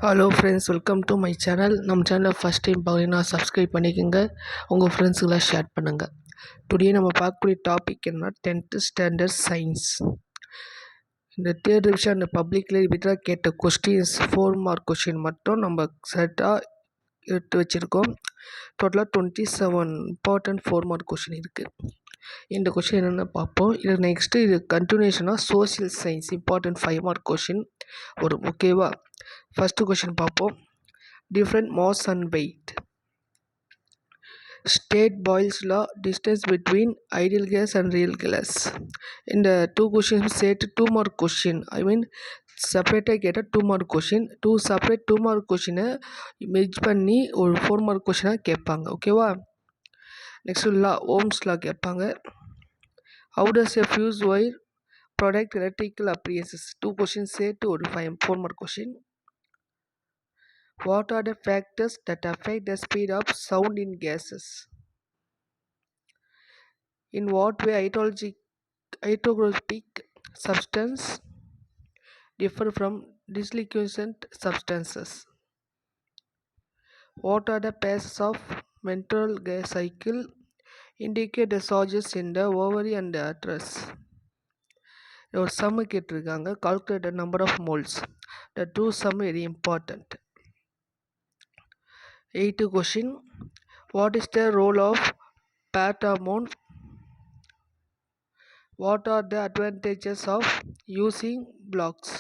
Hello friends, welcome to my channel. நம்ம சேனலை first time பார்க்குறீங்கன்னா சப்ஸ்கிரைப் பண்ணிக்கோங்க, உங்கள் ஃப்ரெண்ட்ஸுக்கெல்லாம் ஷேர் பண்ணுங்கள். டுடே நம்ம பார்க்கக்கூடிய டாபிக் என்ன, 10th ஸ்டாண்டர்ட் சயின்ஸ். இந்த தேர்ட் ரிவிஷன் அந்த பப்ளிக்ல ரிப்பீட்டாக கேட்ட கொஸ்டின்ஸ் 4 மார்க் கொஸ்டின் மட்டும் நம்ம செட்டாக எடுத்து வச்சுருக்கோம். டோட்டலாக 27 இம்பார்ட்டன்ட் 4 மார்க் கொஸ்டின் இருக்குது. இந்த கொஸ்டின் என்னென்னு பார்ப்போம். இது நெக்ஸ்ட்டு இது கண்டினியூஷனாக social science important 5 mark question வரும். ஓகேவா? ஃபஸ்ட்டு கொஸ்டின் பார்ப்போம். Different mass and weight. State Boyle's law, distance between ideal gas and real gas. இந்த 2 கொஸ்டின்ஸ் சேர்த்து 2 மார்க் கொஸ்டின், செப்பரேட்டாக கேட்டால் 2 மார்க் கொஸ்டின், 2 செப்பரேட் 2 மார்க் கொஸ்டினை மெர்ஜ் பண்ணி ஒரு 4 மார்க் கொஸ்டினாக கேட்பாங்க. ஓகேவா? நெக்ஸ்ட் லா, ஓம்ஸ் லா கேட்பாங்க. How does a fuse wire protect electrical appliances. 2 question சேர்த்து ஒரு 4 mark question. What are the factors that affect the speed of sound in gases? In what way hydrographic substances differ from dissolution substances? What are the phases of menstrual gas cycle? Indicate the charges in the ovary and the uterus. ஒரு sum கேட்டிருக்காங்க, calculate the number of moles. The 2 sum very important. 8th question. What is the role of patamon? What are the advantages of using blocks?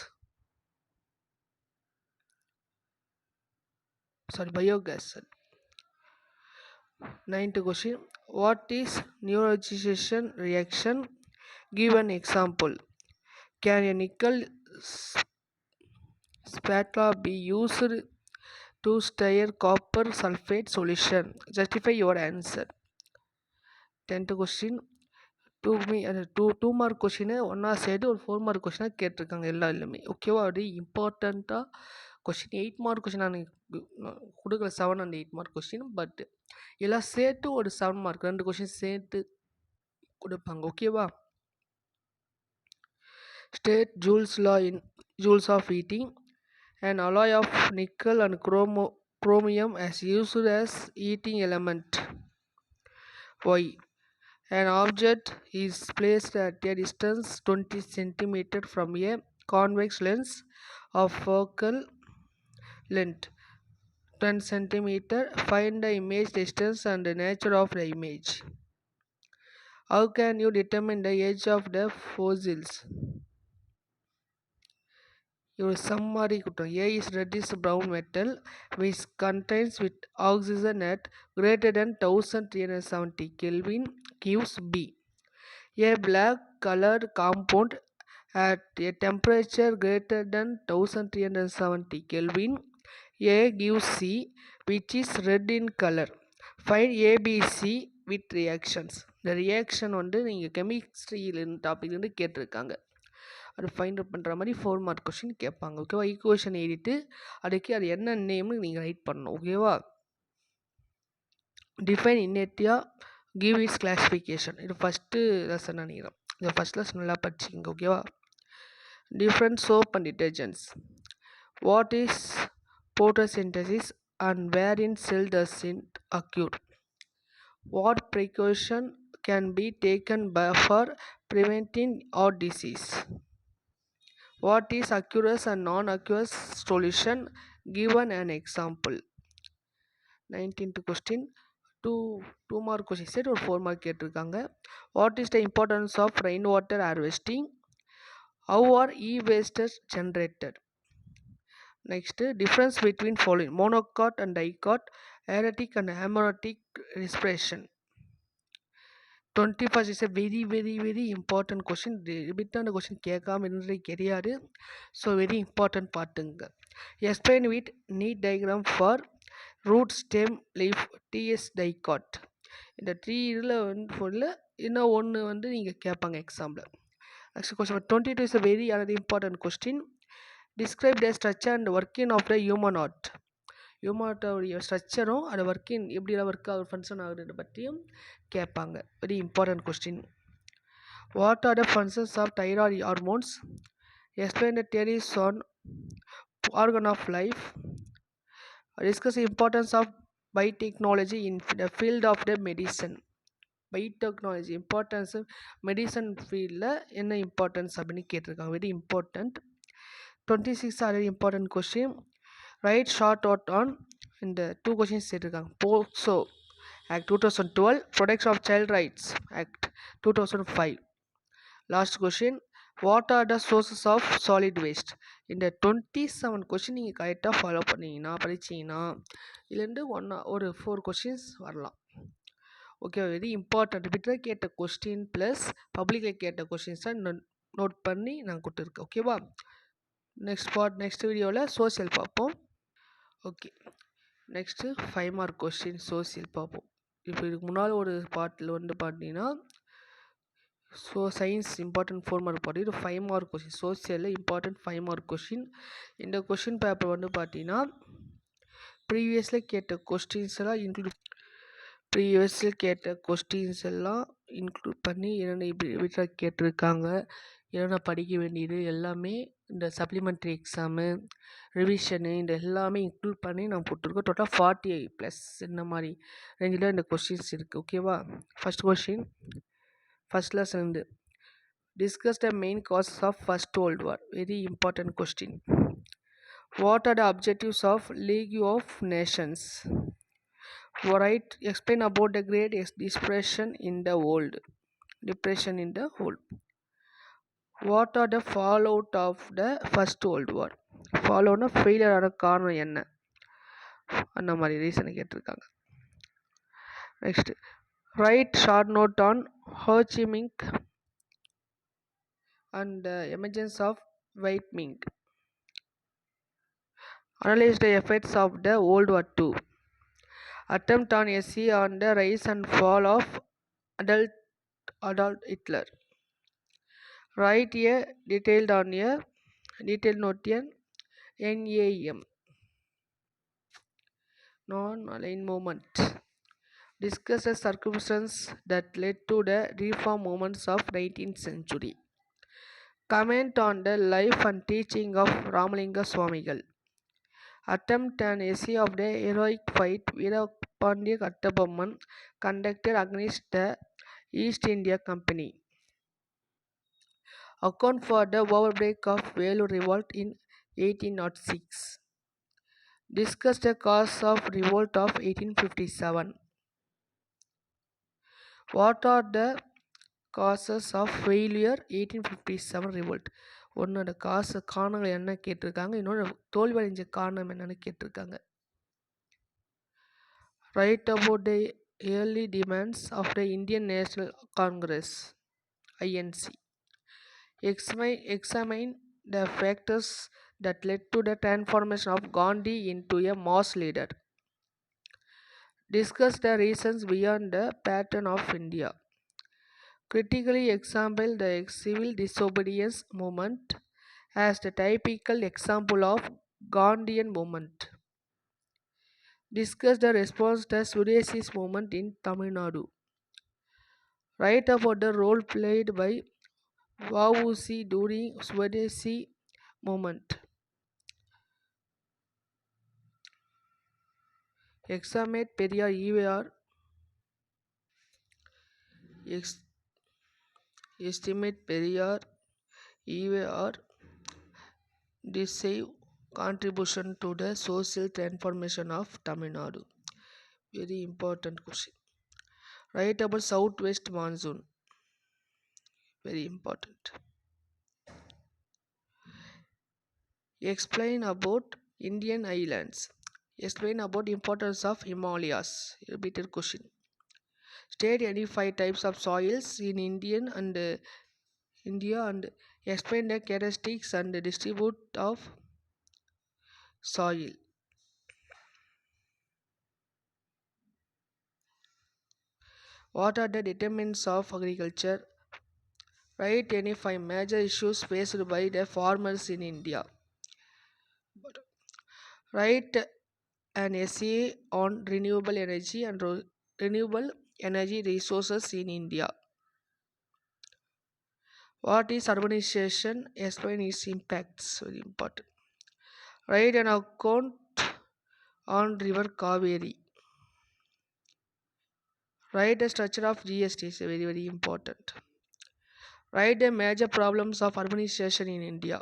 Biogas. 9th question. What is neutralization reaction? Give an example. Can a nickel spatula be used to stir copper sulfate solution? Justify your answer. 10th question. 2 mark கொஷினை ஒன்றா சேர்த்து ஒரு 4 mark கொஷினாக கேட்டிருக்காங்க எல்லாமே. ஓகேவா? அப்படி இம்பார்ட்டண்ட்டாக question 8 mark question நான் கொடுக்கல, 7 and 8 மார்க் கொஷின். பட் எல்லாம் சேர்த்து ஒரு 7 மார்க் 2 கொஷின் சேர்த்து கொடுப்பாங்க. ஓகேவா? State Joule's law in Joule's of heating. An alloy of nickel and chromium as used as heating element. Why? An object is placed at a distance 20 cm from a convex lens of focal length 10 cm. Find the image distance and the nature of the image. How can you determine the age of the fossils? Your summary. A is reddish brown metal which contains with oxygen at greater than 1370 Kelvin gives B. A black colored compound at a temperature greater than 1370 Kelvin, A gives C, which is red in color. Find ABC with reactions. The reaction வந்து நீங்கள் கெமிஸ்ட்ரியில் டாபிக்லேருந்து கேட்டிருக்காங்க. அது find out பண்ணுற மாதிரி 4 mark question கேட்பாங்க. ஓகேவா? Equation எழுதிட்டு அதுக்கு அது என்ன நேம்னு நீங்கள் ரைட் பண்ணணும். ஓகேவா? Define inertia, give its classification. இது ஃபஸ்ட்டு லெசன் நினைக்கிறேன். இதை ஃபஸ்ட் லெசன் நல்லா படிச்சிங்க. ஓகேவா? Different soap and detergents. What is photosynthesis and where in cell does it occur? What precaution can be taken for preventing heart disease? What is aqueous and non-aqueous solution? Given an example. 19th question. 2 mark question சரி ஒரு 4 mark கேட்டிருக்காங்க. What is the importance of rain water harvesting? How are e-wastes generated? Next difference between following monocot and dicot, aerobic and anaerobic respiration. 21st is a very important question. ரிப்பீட்டான question கேட்காம இருந்தது கிடையாது. So very important பார்ட்டுங்க. Explain with neat diagram for root stem leaf TS dicot. இந்த 3 இதில் வந்து இன்னும் ஒன்று வந்து நீங்கள் கேட்பாங்க example. Next question 22 is a very another important question. Describe the structure and working of the human heart. Human ஹார்ட்டோடைய ஸ்ட்ரக்சரும் அது ஒர்க்கிங் எப்படிலாம் ஒர்க் ஆகுது ஃபங்க்ஷன் ஆகுது பற்றியும் கேட்பாங்க. Very important question. What are the functions of thyroid hormones? Explain the theories on origin of life. Discuss the importance of biotechnology in the field of the medicine. Biotechnology importance medicine ஃபீல்டில் என்ன importance அப்படின்னு கேட்டிருக்காங்க. Very important. 26 already important question. Write short out on இந்த 2 questions கேட்டிருக்காங்க. POCSO act 2012, protection of child rights act 2005. Last question, what are the sources of solid waste? இந்த 27 question நீங்கள் கரெக்டாக follow பண்ணிங்கன்னா படிச்சிங்கன்னா இதுலேருந்து ஒரு 4 கொஸ்டின்ஸ் வரலாம். Okay, very important. பிட்டில் கேட்ட கொஸ்டின் ப்ளஸ் பப்ளிக்கில் கேட்ட கொஸ்டின்ஸ் தான் நோட் பண்ணி நான் கொடுத்துருக்கேன். ஓகேவா? நெக்ஸ்ட் வீடியோவில் சோசியல் பார்ப்போம். Okay, next 5 mark question social பார்ப்போம். இப்போ இதுக்கு முன்னால் ஒரு பார்ட்டில் பார்த்தீங்கன்னா சயின்ஸ் இம்பார்ட்டன்ட் 4 மார்க் பார்ட், இது 5 மார்க் கொஸ்டின். சோசியலில் இம்பார்ட்டன்ட் 5 மார்க் கொஸ்டின். இந்த கொஸ்டின் பேப்பர் பார்த்தீங்கன்னா ப்ரீவியஸில் கேட்ட கொஸ்டின்ஸ் எல்லாம் இன்க்ளூட் பண்ணி என்னென்ன இப்படி கேட்டிருக்காங்க, என்னென்ன படிக்க வேண்டியது எல்லாமே இந்த சப்ளிமெண்ட்ரி எக்ஸாமு ரிவிஷனு இந்த எல்லாமே இன்க்ளூட் பண்ணி நான் போட்டிருக்கோம். டோட்டல் 48+ இந்த மாதிரி ரேஞ்சில் இந்த கொஸ்டின்ஸ் இருக்குது. ஓகேவா? First question, first lesson discuss the main causes of First World War. Very important question. What are the objectives of League of Nations? Right, explain about the Great Depression in the world. What are the fallout of the First World War? Fallout failure ஆன காரணம் என்ன அந்த மாதிரி ரீசனை கேட்டிருக்காங்க. Next, write short note on Ho Chi Minh and the emergence of White Ming. Analyze the effects of the World War II. Attempt on essay on the rise and fall of Adolf Hitler. Write a detailed note on NAM, non-aligned movement. Discuss the circumstances that led to the reform movements of 19th century. Comment on the life and teaching of Ramalinga Swamigal. Attempt an essay of the heroic fight Veerapandya Kattabomman conducted against the East India Company. Account for the outbreak of Vellore revolt in 1806. Discuss the cause of revolt of 1857. What are the causes of failure 1857 revolt? ஒன்னோட காரணங்கள் என்ன கேட்டிருக்காங்க, இன்னொரு தோல்வியடைஞ்ச காரணம் என்னன்னு கேட்டிருக்காங்க. Write about the early demands of the Indian National Congress INC. Examine the factors that led to the transformation of Gandhi into a mass leader. Discuss the reasons beyond the pattern of India. Critically examine the civil disobedience movement as the typical example of Gandhian movement. Discuss the response to the Swadeshi movement in Tamil Nadu. Write about the role played by Vausi during Swadeshi movement. Examine Periyar EVR. Estimate Periyar EVR decisive contribution to the social transformation of Tamil Nadu. Very important question. Write about southwest monsoon. Very important. Explain about Indian islands. Explain about importance of Himalayas. Repeated question. State any 5 types of soils in India and explain the characteristics and the distribute of soil. What are the determinants of agriculture? Write any 5 major issues faced by the farmers in India. Write an essay on renewable energy and renewable energy resources in India. What is urbanization? Explain its impacts. Very important. Write an account on river Kaveri. Write the structure of GST is very very important. Write the major problems of urbanization in India.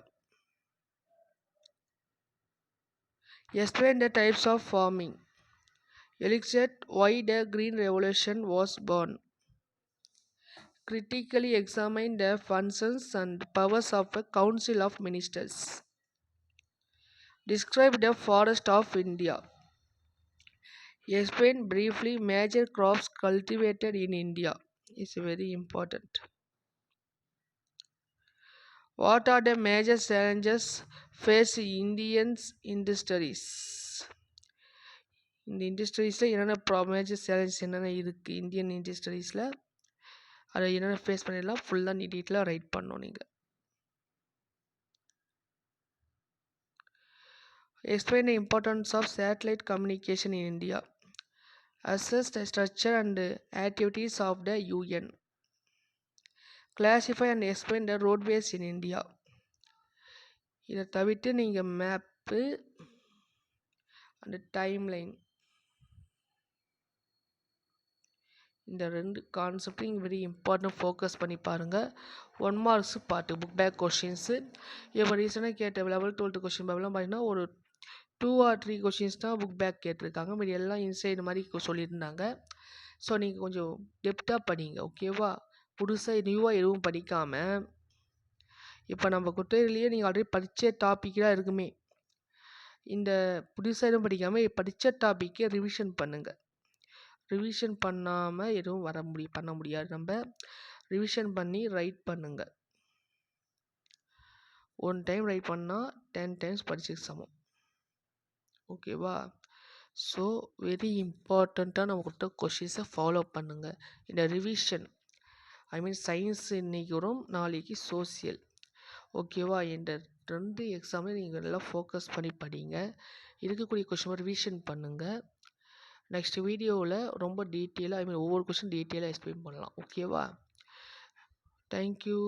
Explain the types of farming. Elucidate why the Green Revolution was born. Critically examine the functions and powers of a Council of Ministers. Describe the forest of India. Explain briefly major crops cultivated in India. It's very important. What are the major challenges face Indians industries? இந்த இண்டஸ்ட்ரீஸில் என்னென்ன major challenges என்னென்ன இருக்குது Indian இண்டஸ்ட்ரீஸில் அதை என்னென்ன face பண்ணிடலாம் ஃபுல்லாக நீ டீட்டெயிலாக ரைட் பண்ணணும் நீங்கள். Explain the importance of satellite communication in India. Assess the structure and activities of the UN. Classify and explain the roadways in India. இதை தவிர்த்து நீங்கள் மேப்பு அந்த டைம்லைன் இந்த ரெண்டு கான்செப்டையும் வெரி இம்பார்ட்டன்ட் ஃபோக்கஸ் பண்ணி பாருங்கள். 1 marks part book back questions இப்போ ரீசெண்டாக கேட்ட 11th 12th கொஷின் பேப்பர்லாம் பார்த்தீங்கன்னா ஒரு 2 or 3 கொஷின்ஸ் தான் புக் பேக் கேட்டிருக்காங்க. மீதி எல்லாம் இன்சைடு மாதிரி சொல்லியிருந்தாங்க. ஸோ நீங்கள் கொஞ்சம் டெப்த்தாக படிங்க ஓகேவா. புதுசாக நியூவாக எதுவும் படிக்காமல் இப்போ நம்ம குட்டையிலேயே நீங்கள் ஆல்ரெடி படித்த டாப்பிக்காக இருக்குமே, இந்த புதுசாக எதுவும் படிக்காமல் படித்த டாப்பிக்கே ரிவிஷன் பண்ணுங்கள். ரிவிஷன் பண்ணாமல் எதுவும் பண்ண முடியாது. நம்ம ரிவிஷன் பண்ணி ரைட் பண்ணுங்கள். 1 டைம் ரைட் பண்ணால் 10 டைம்ஸ் படிச்சுக்க சமம் ஓகேவா. ஸோ வெரி இம்பார்ட்டண்ட்டாக நம்ம கொடுத்த கொஷின்ஸை ஃபாலோ பண்ணுங்கள். இந்த ரிவிஷன் சயின்ஸ் இன்றைக்கி வரும், நாளைக்கு சோசியல் ஓகேவா. இந்த 2 எக்ஸாமே நீங்கள் நல்லா ஃபோக்கஸ் பண்ணி படிங்க. இருக்கக்கூடிய கொஷின் ரிவிஷன் பண்ணுங்கள். நெக்ஸ்ட் வீடியோவில் ரொம்ப டீட்டெயிலாக ஒவ்வொரு கொஷின் டீட்டெயிலாக எக்ஸ்பிளைன் பண்ணலாம் ஓகேவா. தேங்க்யூ.